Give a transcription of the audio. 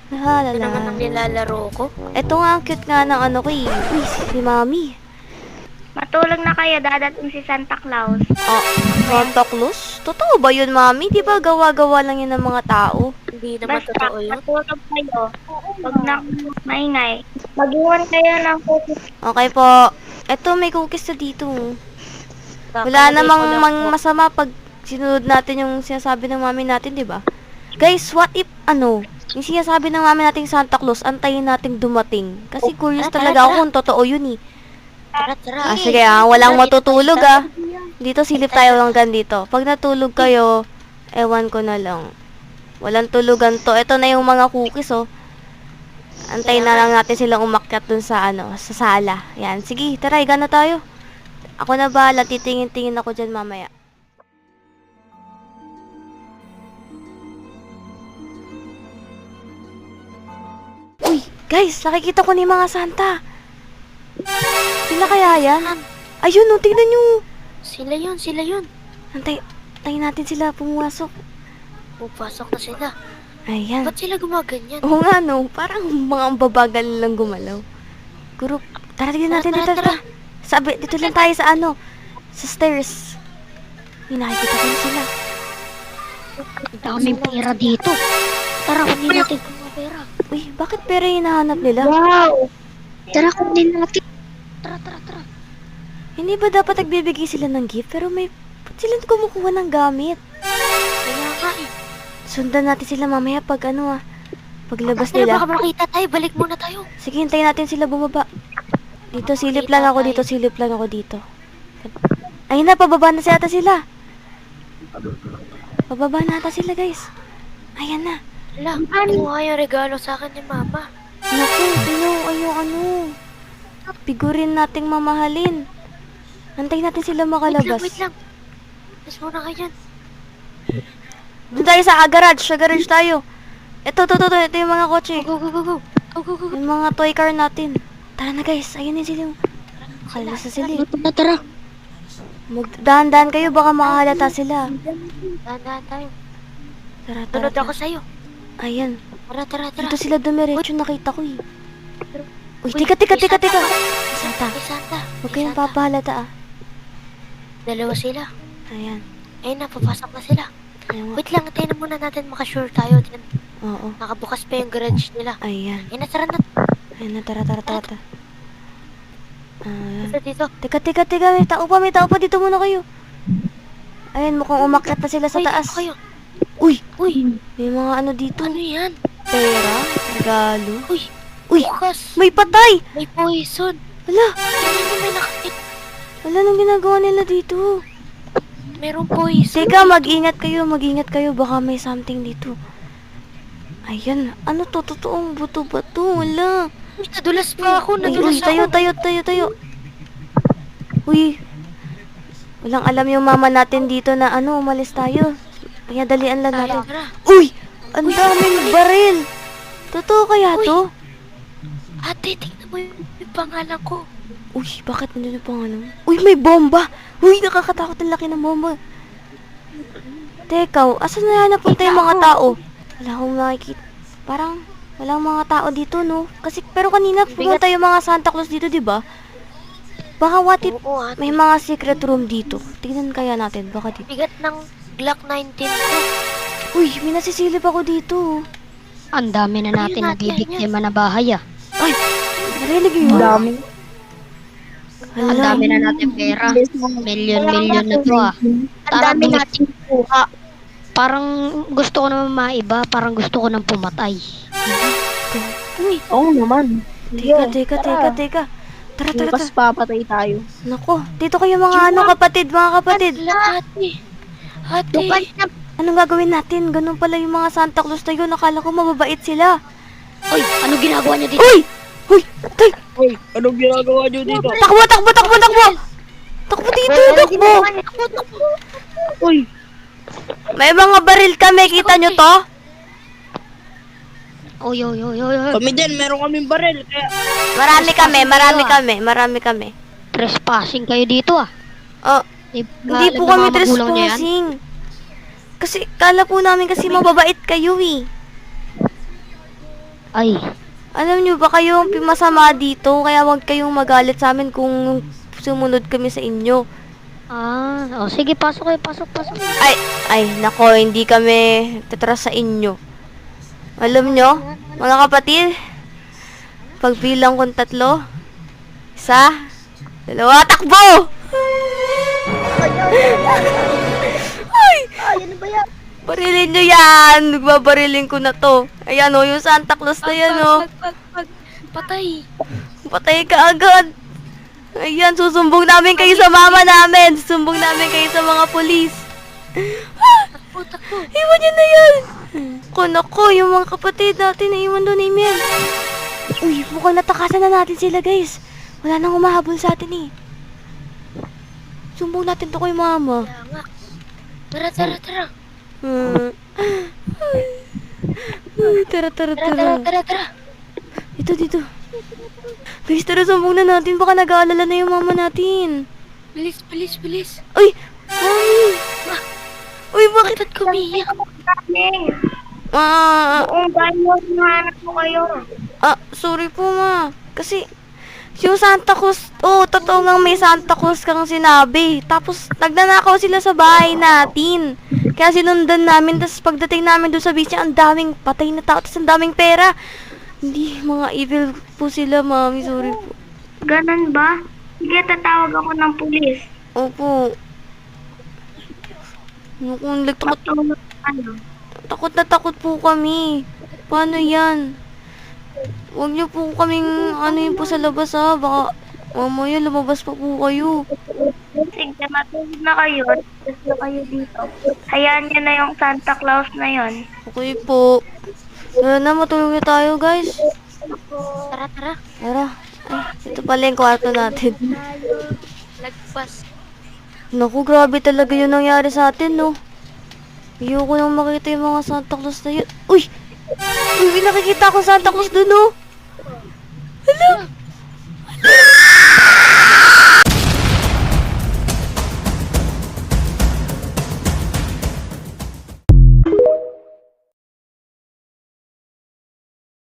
Ito naman ang Lahalala. nilalaro ko. Ito nga ang cute nga ng ano ko eh. Uy, si Mami. Matulog na kayo, dadating si Santa Claus. Oh, Santa Claus? Totoo ba yun, Mami? Di ba gawa-gawa lang yun ng mga tao? Hindi naman Basta, totoo yun. matulog kayo. Huwag na maingay. Mag-iwan kayo ng cookies. Okay po. Ito, may cookies na dito. Wala Kakalagay namang ko lang po. masama pag sinunod natin yung sinasabi ng mami natin, di ba? Guys, what if, yung sinasabi ng mami nating Santa Claus, antayin nating dumating. Kasi curious tara, talaga ako tara. kung totoo yun eh. Tara. Sige walang matutulog Dito silip tayo hanggang dito. Pag natulog kayo, ewan ko na lang. Walang tulugan to. Ito na yung mga cookies, oh. Antayin na lang natin silang umakyat dun sa sa sala. Yan. Sige, tara, higa na tayo. Ako na bahala, titingin-tingin ako dyan mamaya. Uy, guys, nakikita ko ni mga Santa. Sila kaya yan? Ayun, oh, tingnan nyo. Sila yun. Antayin natin sila pumasok. Pupasok na sila. Ayan. Ba't sila gumaganyan? Oo nga, no. Parang mga babagal lang gumalaw. Group. Tara, tignan natin dito. Tara. Sabi, dito lang tayo sa sa stairs. May nakikita ko na sila. Ang daming pera dito. Tara, kunin natin ang pera. Uy, bakit pera yung hinahanap nila? Wow! Tara, kunin natin. Tara. Hindi ba dapat nagbibigay sila ng gift? Pero ba't sila kumukuha ng gamit? Kaya nga eh. Sundan natin sila mamaya pag paglabas Tara, nila. baka makita tayo. Balik muna tayo. Sige, hintayin natin sila bumaba. Dito, silip lang ako dito. Ayun na, pababa na ata sila. Pababa na ata sila, guys. Ayan na. Ala, kumuha yung regalo sa akin ni Mama. Naku, figurin nating mamahalin. Antayin natin sila makalabas. Wait lang. Mas muna kayo dyan. Doon tayo sa garage. Sa garage tayo. Ito yung mga kotse. Go. Yung mga toy car natin. Tara na, guys. Ayun sila yung makalabas na sila. Tara. Magdahan-dahan kayo, baka makahalata sila. Dahan-dahan tayo. Tara. Tunod ako sa'yo. Ayan. Tara. Dito sila dumiretso, nakita ko eh. Uy, Uy, tika. may Santa. Santa. May Santa. Huwag kayong papahalata Dalawa sila. Ayan. Ayun na, papasok na sila. Ayan. Wait lang, tayo na muna natin makasure tayo din. Oo. Nakabukas pa yung garage nila. Ayan. Ayun na, tara na. Ayan na, tara. Ayan. Dito. Teka. May tao pa. Dito muna kayo. Ayan, mukhang umakyat na sila sa Uy, taas. dito kayo. Uy, Uy, may mga dito. ano yan? Pera, regalo. Uy, Uy, bukas. may patay! May poison. Wala, Tingnan mo, may nakakit. wala nang ginagawa nila dito. Merong poison. Teka, mag-ingat kayo. Baka may something dito. Ayan, ano to? Totoong buto ba to? Wala. Uy, nadulas pa ako. Uy, tayo. Uy, walang alam yung mama natin dito na umalis tayo. Kaya dalian lang natin. Tara. Uy, ang daming baril. Totoo kaya Uy. to? Ate, tingnan mo yung pangalan ko. Uy, bakit nandun yung pangalan mo? Uy, may bomba! Uy, nakakatakot ang laki ng bomba. Teka, asan na napunta yung mga tao? Wala akong makikita. Parang, walang mga tao dito, no? Pero kanina pumunta yung mga Santa Claus dito, di ba? Baka what if Oo, ate. may mga secret room dito? Tingnan kaya natin, baka dito. Bigat ng Glock 19 ko. Uy, may nasisilip ako dito. Ang dami na natin Ayun, nabibiktima na bahay ah. Ay, narinig yun. Dami. Ang dami na natin pera. Milyon na to ah. Ang Tara, dami natin kuha. Parang gusto ko naman maiba. Parang gusto ko nang pumatay. Uy, Oo naman. teka. Tara. Bukas papatay tayo. Nako, dito kayo mga kapatid. Ate. Anong gagawin natin? Ganun pala yung mga Santa Claus na yun. Nakala ko mababait sila. Uy, ano ginagawa niyo dito? Uy! Tay! Uy, anong ginagawa nyo dito? Takbo! Takbo dito! Takbo! Uy, May mga baril kami. Kita nyo to? Uy. kami din, meron kaming baril. Kaya, Marami kami. Trespassing kayo dito ah. Oh, hindi po kami trespassing. Kasi, kala po namin kasi mababait kayo eh. Ay, Alam nyo ba kayong masama dito? Kaya huwag kayong magalit sa amin kung sumunod kami sa inyo. sige, pasok kayo, pasok. Ay, nako, hindi kami tatras sa inyo. Alam nyo, mga kapatid, pagbilang kong 3, 1, 2, takbo! Ay! Ano ba yan? Barilin nyo yan! Nagbabarilin ko na to. Ayan o, yung Santa Claus na yan o. Pag, patay. Patay ka agad. Ayan, susumbong namin kayo sa mama namin. Susumbong namin kayo sa mga polis. Takbo. Iwan nyo na yan. Nako, yung mga kapatid natin na iwan doon, Emil. Uy, mukhang natakasan na natin sila, guys. Wala nang humahabol sa atin eh. Sumbong natin to kay mama. Kaya nga. Tara. Ay, tara. Tara. Dito. Guys, tara, sumbong na natin. Baka nag-aalala na yung mama natin. Bilis. Uy! Mami! Uy, bakit? Ba't kumiyak? Daming. Ah, Buong bayo, hinahanap mo kayo. sorry po, ma. Kasi, yung Santa Claus, totoo nga may Santa Claus kang sinabi. Tapos, nagnanakaw sila sa bahay natin. Kaya sinundan namin, tapos pagdating namin doon sa beach, ang daming patay na tao, tapos ang daming pera. Hindi, mga evil po sila, mami. Sorry po. Ganun ba? Sige, tatawag ako ng pulis. Opo. Naku, Matulog ano. takot na takot po kami. Paano yan? Huwag niyo po kaming ano yun po sa labas ha. Baka mamaya lumabas pa po kayo. Sige, matulog na kayo. Tapos na kayo dito. Hayaan niyo na yung Santa Claus na yon. Okay po. Tara na, matulog na tayo guys. Tara. Tara. Ay, ito pala yung kwarto natin. Lagpas. Naku, grabe talaga yung nangyari sa atin, no? Ayoko nang makita yung mga Santa Claus na yun. Uy! Uy, nakikita ko Santa Claus dun, no? Hala!